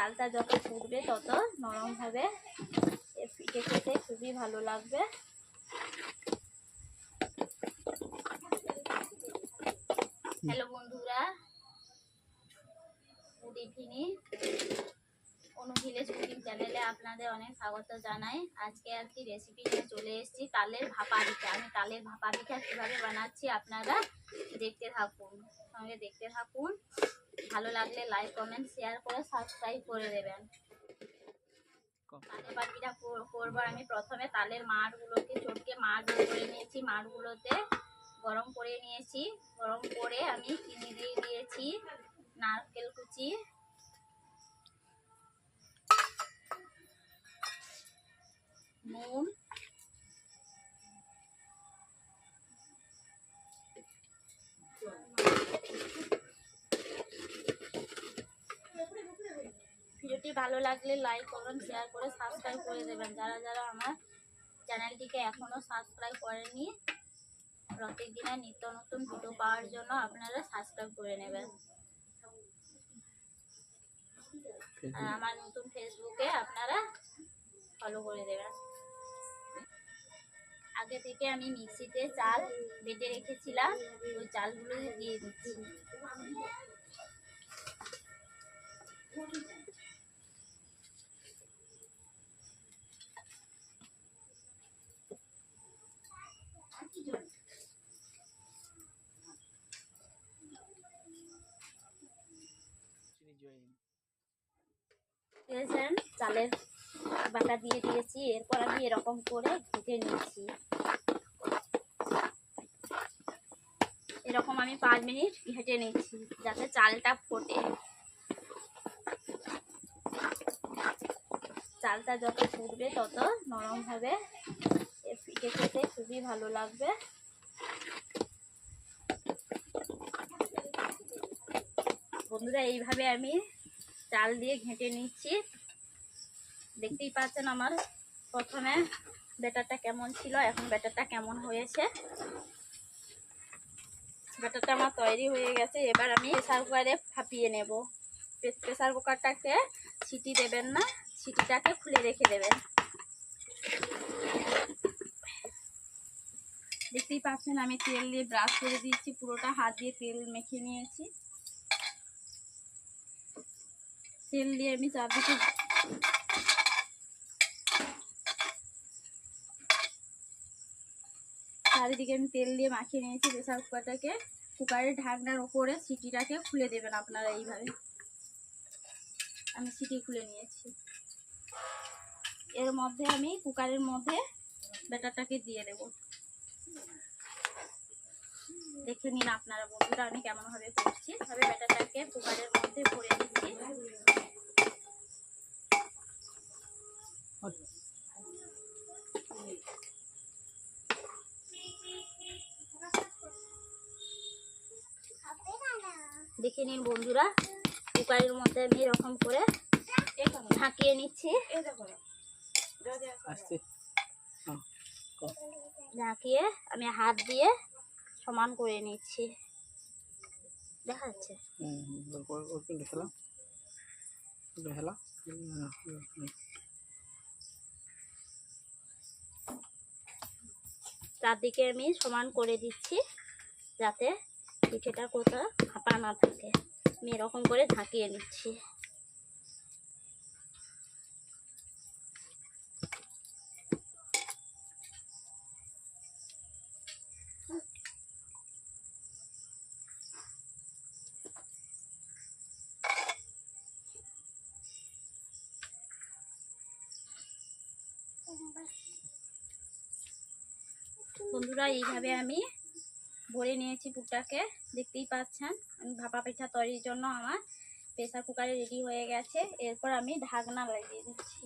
চালটা যত ফুটবে তত নরম হবে, পিঠে খেতে খুবই ভালো লাগবে। হ্যালো বন্ধুরা, গুড ইভিনিং। অনু ভিলেজ কুকিং চ্যানেলে আপনাদের অনেক স্বাগত জানাই। আজকে একটি রেসিপি নিয়ে চলে এসেছি, তালের ভাপা পিঠা। আমি তালের ভাপা পিঠা কীভাবে বানাচ্ছি আপনারা দেখতে থাকুন, সঙ্গে দেখতে থাকুন। ভালো লাগলে লাইক, কমেন্ট, শেয়ার করে সাবস্ক্রাইব করে দেবেন। তালের ভাপা পিঠা করবো আমি। প্রথমে তালের মাড়গুলোকে চটকে মাড় করে নিয়েছি, মাড়গুলোতে গরম করে নিয়েছি। গরম করে আমি চিনি দিয়ে দিয়েছি, নারকেল কুচি, নুন, ভিডিওটি ভালো লাগলে লাইক করুন, শেয়ার করে সাবস্ক্রাইব করে দেবেন। যারা যারা আমার চ্যানেলটিকে এখনো সাবস্ক্রাইব করেনি, প্রত্যেক দিনের নিত্য নতুন ভিডিও পাওয়ার জন্য আপনারা সাবস্ক্রাইব করে নেবেন। আর আমার নতুন ফেসবুকে আপনারা ফলো করে দেবেন। আগে থেকে আমি মিক্সিতে চাল বেটে রেখেছিলাম, ওই চালগুলো দিয়ে দিচ্ছি। চালের বাটা দিয়ে দিয়েছি, এরপর আমি এরকম করে ঘুটে নিচ্ছি। এরকম আমি 5 মিনিট ঘেটে নিচ্ছি যাতে চালটা ফোটে। চালটা যত ফুটবে তত নরম হবে, পিঠে খেতে খুবই ভালো লাগবে। বন্ধুরা, এইভাবে আমি চাল দিয়ে ঘেঁটে নিচ্ছি। দেখতেই পাচ্ছেন আমার প্রথমে ব্যাটারটা কেমন ছিল, এখন ব্যাটারটা কেমন হয়েছে। ব্যাটারটা আমার তৈরি হয়ে গেছে। এবার আমি প্রেসার কুকারে ভাপিয়ে নেব। প্রেসার কুকারটাকে সিটি দেবেন না, সিটিটাকে খুলে রেখে দেবেন। দেখতেই পাচ্ছেন আমি তেল দিয়ে ব্রাশ করে দিচ্ছি, পুরোটা হাত দিয়ে তেল মেখে নিয়েছি। তেল দিয়ে আমি চারদিকে আমি তেল দিয়ে মাখিয়ে নিয়েছি প্রেসার কুকারটাকে। কুকারের ঢাকনার উপরে সিটিটাকে খুলে দেবেন আপনারা এইভাবে। আমি সিটি খুলে নিয়েছি। এর মধ্যে আমি কুকারের মধ্যে ব্যাটারটাকে দিয়ে দেব। দেখে নিন আপনারা বন্ধুরা আমি কেমন ভাবে করছি। তবে ব্যাটারটাকে কুকারের মধ্যে ভরে দিচ্ছি। দেখে নিন বন্ধুরা, কুকারের মধ্যে আমি এরকম করে ঢাকিয়ে নিচ্ছি। ঢাকিয়ে আমি হাত দিয়ে সমান করে নিচ্ছি। দেখা যাচ্ছে? চারদিকে আমি সমান করে দিচ্ছি যাতে পিঠেটা কোথাও ফাঁপা না থাকে। আমি এরকম করে ঢাকিয়ে নিচ্ছি। বন্ধুরা, এইভাবে আমি ভরে নিয়েছি পুরটাকে। দেখতেই পাচ্ছেন আমি ভাপা পিঠা তৈরির জন্য আমার প্রেসার কুকারে রেডি হয়ে গেছে। এরপর আমি ঢাকনা লাগিয়ে দিচ্ছি।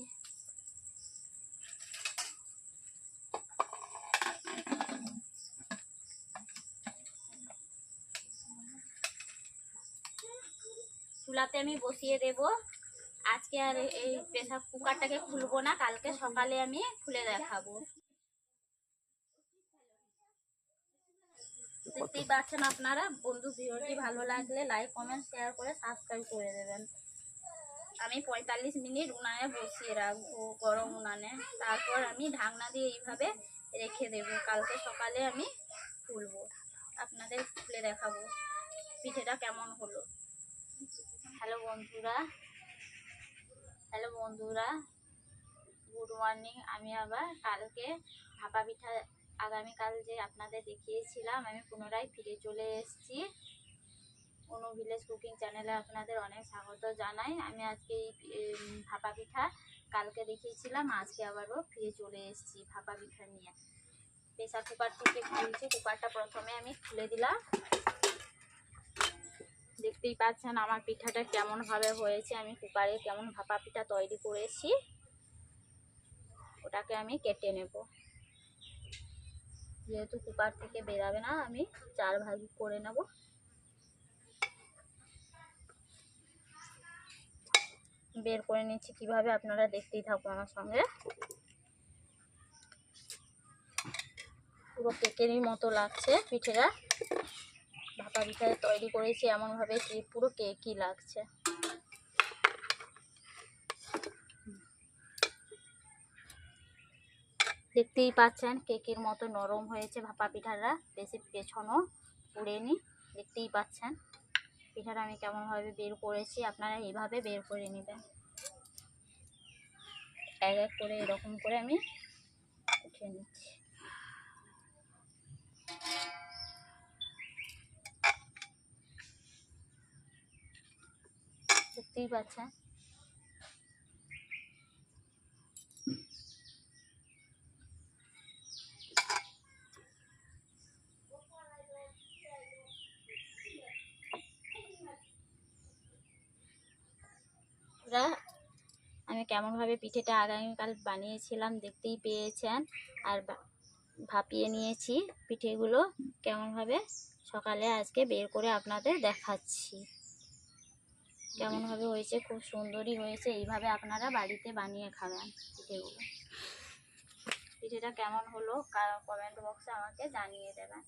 চুলাতে আমি বসিয়ে দেব। আজকে আর এই প্রেসার কুকারটাকে খুলবো না, কালকে সকালে আমি খুলে দেখাবো। দেখতেই পাচ্ছেন আপনারা বন্ধু, ভিডিওটি ভালো লাগলে লাইক, কমেন্ট, শেয়ার করে সাবস্ক্রাইব করে দেবেন। আমি 45 মিনিট উনানে বসিয়ে রাখবো, গরম উনানে। তারপর আমি ঢাকনা দিয়ে এইভাবে রেখে দেব। কালকে সকালে আমি খুলবো, আপনাদের খুলে দেখাবো পিঠেটা কেমন হলো। হ্যালো বন্ধুরা, গুড মর্নিং। আমি আবার কালকে ভাপা পিঠা আগামীকাল যে আপনাদের দেখিয়েছিলাম, আমি পুনরায় ফিরে চলে এসেছি। অনু ভিলেজ কুকিং চ্যানেলে আপনাদের অনেক স্বাগত জানাই। আমি আজকে এই ভাপা পিঠা কালকে দেখিয়েছিলাম, আজকে আবারও ফিরে চলে এসেছি ভাপা পিঠা নিয়ে। প্রেসার কুকার থেকে খুলছি। কুকারটা প্রথমে আমি খুলে দিলাম। দেখতেই পাচ্ছেন আমার পিঠাটা কেমন ভাবে হয়েছে। আমি কুকারে কেমন ভাপা পিঠা তৈরি করেছি, ওটাকে আমি কেটে নেব। যেহেতু কুকার থেকে বেরাবে না, আমি 4 ভাগ করে নেব। বের করে নিচ্ছি কিভাবে, আপনারা দেখতেই থাকুন আমার সঙ্গে। পুরো কেকেরই মতো লাগছে পিঠেটা। ভাপা পিঠা তৈরি করেছি এমনভাবে কি পুরো কেকই লাগছে। দেখতেই পাচ্ছেন কেকের মতো নরম হয়েছে ভাপা পিঠাটা, বেশি পেছনও পুড়েনি। দেখতেই পাচ্ছেন পিঠাটা আমি কেমনভাবে বের করেছি, আপনারা এইভাবে বের করে নেবেন। এক এক করে এরকম করে আমি উঠিয়ে নিচ্ছি। দেখতেই পাচ্ছেন আমি কেমনভাবে পিঠেটা আগামীকাল বানিয়েছিলাম, দেখতেই পেয়েছেন। আর ভাপিয়ে নিয়েছি পিঠেগুলো কেমনভাবে সকালে আজকে বের করে আপনাদের দেখাচ্ছি কেমনভাবে হয়েছে। খুব সুন্দরই হয়েছে। এইভাবে আপনারা বাড়িতে বানিয়ে খাবেন পিঠেগুলো। পিঠেটা কেমন হলো কমেন্ট বক্সে আমাকে জানিয়ে দেবেন।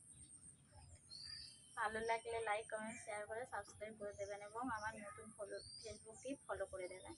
ভালো লাগলে লাইক, কমেন্ট, শেয়ার করে সাবস্ক্রাইব করে দেবেন এবং আমার নতুন ফেসবুকটি ফলো করে দেবেন।